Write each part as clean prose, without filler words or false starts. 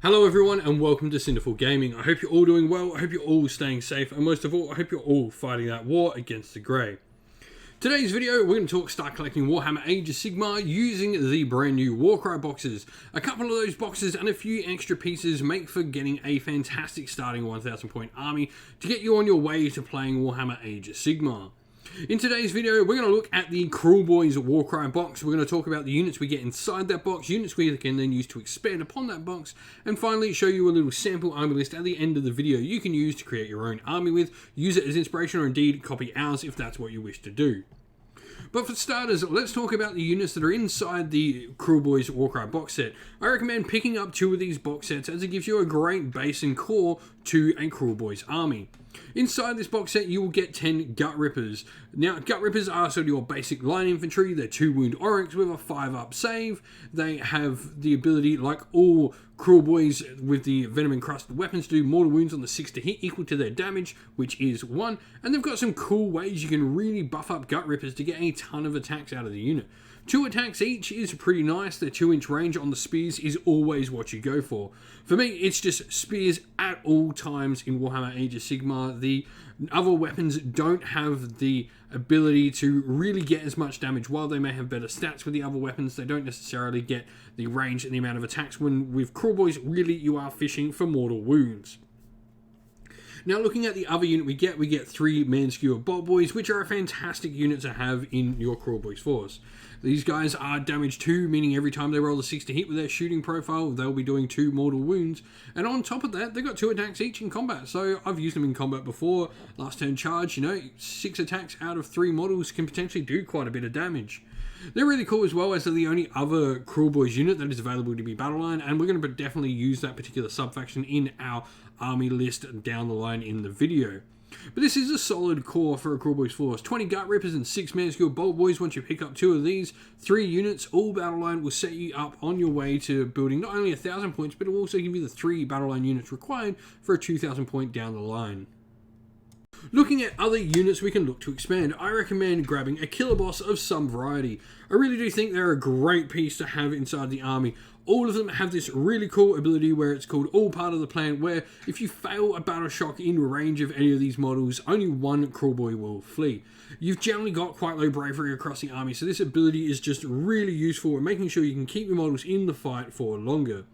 Hello everyone and welcome to Cinderful Gaming. I hope you're all doing well, I hope you're all staying safe, and most of all, I hope you're all fighting that war against the Grey. Today's video, we're going to start collecting Warhammer Age of Sigmar using the brand new Warcry boxes. A couple of those boxes and a few extra pieces make for getting a fantastic starting 1000 point army to get you on your way to playing Warhammer Age of Sigmar. In today's video, we're going to look at the Cruelboyz Warcry box. We're going to talk about the units we get inside that box, units we can then use to expand upon that box, and finally show you a little sample army list at the end of the video you can use to create your own army with, use it as inspiration, or indeed copy ours if that's what you wish to do. But for starters, let's talk about the units that are inside the Kruleboyz Warcry box set. I recommend picking up 2 of these box sets as it gives you a great base and core to a Kruleboyz army. Inside this box set, you will get 10 Gut Rippers. Now, Gut Rippers are sort of your basic line infantry. They're 2 wound Oryx with a 5-up save. They have the ability, like all Kruleboyz with the Venom Encrusted weapons, to do mortal wounds on the 6 to hit equal to their damage, which is 1. And they've got some cool ways you can really buff up Gut Rippers to get a ton of attacks out of the unit. 2 attacks each is pretty nice. Their 2-inch range on the spears is always what you go for. For me, it's just spears at all times in Warhammer Age of Sigmar. The other weapons don't have the ability to really get as much damage. While they may have better stats with the other weapons, they don't necessarily get the range and the amount of attacks. When with Kruleboyz, really you are fishing for mortal wounds. Now, looking at the other unit we get 3 Man-Skewer Boltboyz, which are a fantastic unit to have in your Kruleboyz force. These guys are damage 2, meaning every time they roll a 6 to hit with their shooting profile, they'll be doing 2 mortal wounds. And on top of that, they've got 2 attacks each in combat. So I've used them in combat before. Last turn charge, 6 attacks out of 3 models can potentially do quite a bit of damage. They're really cool as well, as they're the only other Kruleboyz unit that is available to be battle line, and we're going to definitely use that particular sub-faction in our army list down the line in the video. But this is a solid core for a Kruleboyz force. 20 Gut Rippers and 6 Man-Skewer Boltboyz. Once you pick up 2 of these, 3 units, all battle line, will set you up on your way to building not only 1,000 points, but it will also give you the 3 battle line units required for a 2,000 point down the line. Looking at other units we can look to expand, I recommend grabbing a killer boss of some variety. I really do think they're a great piece to have inside the army. All of them have this really cool ability where it's called All Part of the Plan, where if you fail a battle shock in range of any of these models, only one Kruleboy will flee. You've generally got quite low bravery across the army, so this ability is just really useful in making sure you can keep your models in the fight for longer.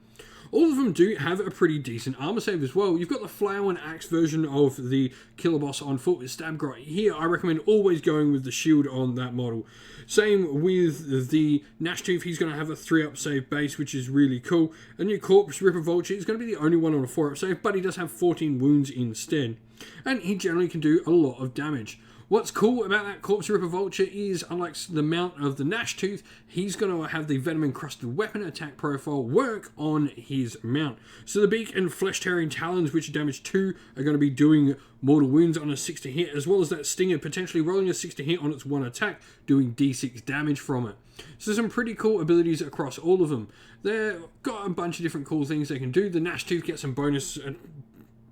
All of them do have a pretty decent armor save as well. You've got the flail and axe version of the killer boss on foot with stab grot. Here, I recommend always going with the shield on that model. Same with the Gnashtooth. He's going to have a 3-up save base, which is really cool. And your Corpse Ripper Vulture is going to be the only one on a 4-up save, but he does have 14 wounds instead. And he generally can do a lot of damage. What's cool about that Corpse Ripper Vulture is, unlike the mount of the Gnashtooth, he's going to have the Venom Encrusted weapon attack profile work on his mount. So the beak and flesh tearing talons, which are damage 2, are going to be doing mortal wounds on a 6 to hit, as well as that stinger potentially rolling a 6 to hit on its 1 attack, doing d6 damage from it. So some pretty cool abilities across all of them. They've got a bunch of different cool things they can do. The Gnashtooth gets some bonus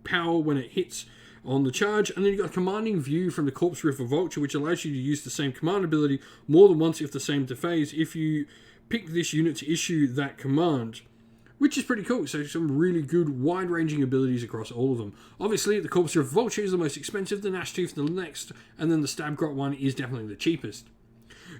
power when it hits on the charge, and then you've got Commanding View from the Corpse Ripper Vulture, which allows you to use the same command ability more than once if the same to phase, if you pick this unit to issue that command, which is pretty cool. So some really good wide-ranging abilities across all of them. Obviously, the Corpse Ripper Vulture is the most expensive, the Gnashtooth the next, and then the Stab Grot one is definitely the cheapest.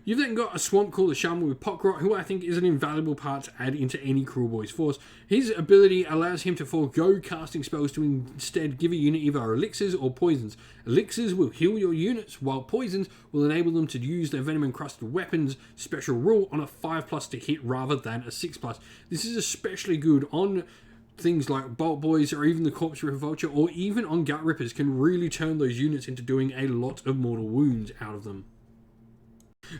You've then got a Swamp Cooler Shaman with Potgrot, who I think is an invaluable part to add into any Kruleboyz force. His ability allows him to forego casting spells to instead give a unit either elixirs or poisons. Elixirs will heal your units, while poisons will enable them to use their Venom Encrusted weapons special rule on a 5+ to hit rather than a 6+. This is especially good on things like Boltboyz or even the Corpse Ripper Vulture, or even on Gut Rippers, can really turn those units into doing a lot of mortal wounds out of them.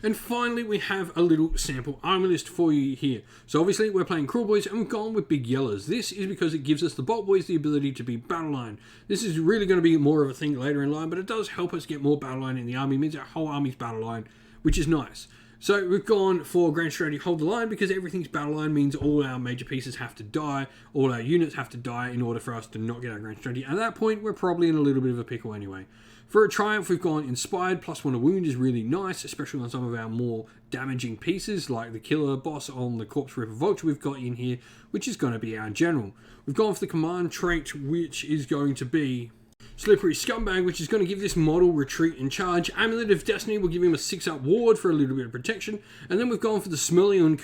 And finally, we have a little sample army list for you here. So obviously, we're playing Kruleboyz, and we've gone with Big Yellers. This is because it gives us the Boltboyz the ability to be battle line. This is really going to be more of a thing later in line, but it does help us get more battle line in the army. It means our whole army's battle line, which is nice. So we've gone for Grand Strategy Hold the Line, because everything's battle line means all our major pieces have to die, all our units have to die in order for us to not get our Grand Strategy. At that point, we're probably in a little bit of a pickle anyway. For a triumph, we've gone Inspired, +1 a wound is really nice, especially on some of our more damaging pieces, like the killer boss on the Corpse Ripper Vulture we've got in here, which is going to be our general. We've gone for the command trait, which is going to be Slippery Scumbag, which is going to give this model retreat and charge. Amulet of Destiny will give him a 6-up ward for a little bit of protection. And then we've gone for the Smurleon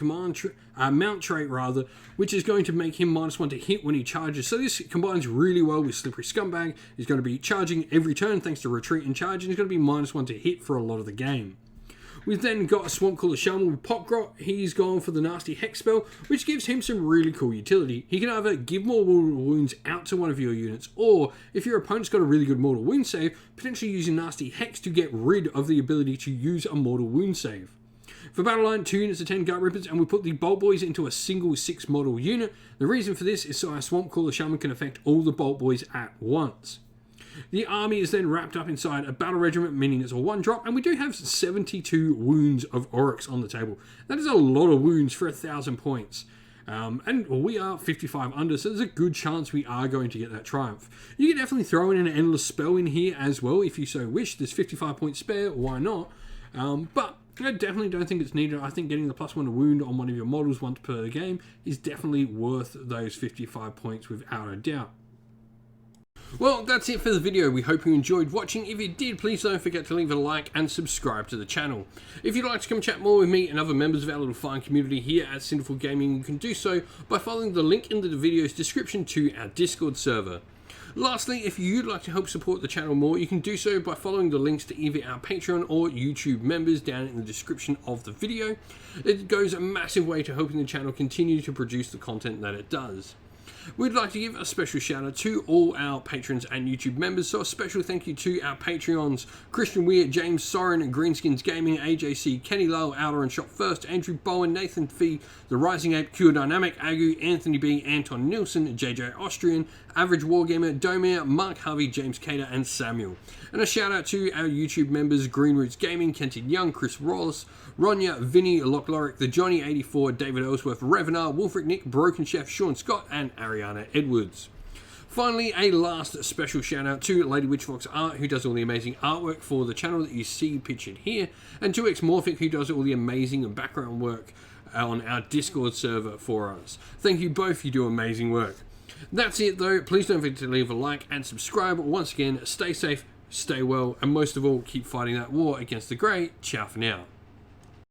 mount trait, which is going to make him -1 to hit when he charges. So this combines really well with Slippery Scumbag. He's going to be charging every turn thanks to retreat and charge, and he's going to be -1 to hit for a lot of the game. We've then got a Swampcooler Shaman with Pop Grot. He's gone for the nasty Hex spell, which gives him some really cool utility. He can either give more mortal wounds out to one of your units, or if your opponent's got a really good mortal wound save, potentially using nasty Hex to get rid of the ability to use a mortal wound save. For Battle Line, 2 units of 10 Gut Rippers, and we put the Bolt Boys into a single 6 model unit. The reason for this is so our Swampcooler Shaman can affect all the Bolt Boys at once. The army is then wrapped up inside a battle regiment, meaning it's a 1-drop, and we do have 72 wounds of Oryx on the table. That is a lot of wounds for 1,000 points. And we are 55 under, so there's a good chance we are going to get that triumph. You can definitely throw in an endless spell in here as well if you so wish. There's 55 points spare, why not? But I definitely don't think it's needed. I think getting the +1 to wound on one of your models once per game is definitely worth those 55 points without a doubt. Well, that's it for the video. We hope you enjoyed watching. If you did, please don't forget to leave a like and subscribe to the channel. If you'd like to come chat more with me and other members of our little fine community here at Sinful Gaming, you can do so by following the link in the video's description to our Discord server. Lastly, if you'd like to help support the channel more, you can do so by following the links to either our Patreon or YouTube members down in the description of the video. It goes a massive way to helping the channel continue to produce the content that it does. We'd like to give a special shout out to all our patrons and YouTube members, so a special thank you to our Patreons: Christian Weir, James Soren, Greenskins Gaming, AJC, Kenny Lyle, Outer and Shop First, Andrew Bowen, Nathan Fee, The Rising Ape, Cure Dynamic, Agu, Anthony B, Anton Nilsson, JJ Austrian, Average Wargamer, Domir, Mark Harvey, James Cater, and Samuel. And a shout out to our YouTube members: Green Roots Gaming, Kenton Young, Chris Wallace, Ronya, Vinny, Lochloric, The Johnny84, David Ellsworth, Revenar, Wolfric Nick, Broken Chef, Sean Scott, and Ariana Edwards. Finally, a last special shout out to Lady Witchfox Art, who does all the amazing artwork for the channel that you see pictured here, and to Xmorphic, who does all the amazing background work on our Discord server for us. Thank you both, you do amazing work. That's it though. Please don't forget to leave a like and subscribe. Once again, stay safe, stay well, and most of all, keep fighting that war against the grey. Ciao for now.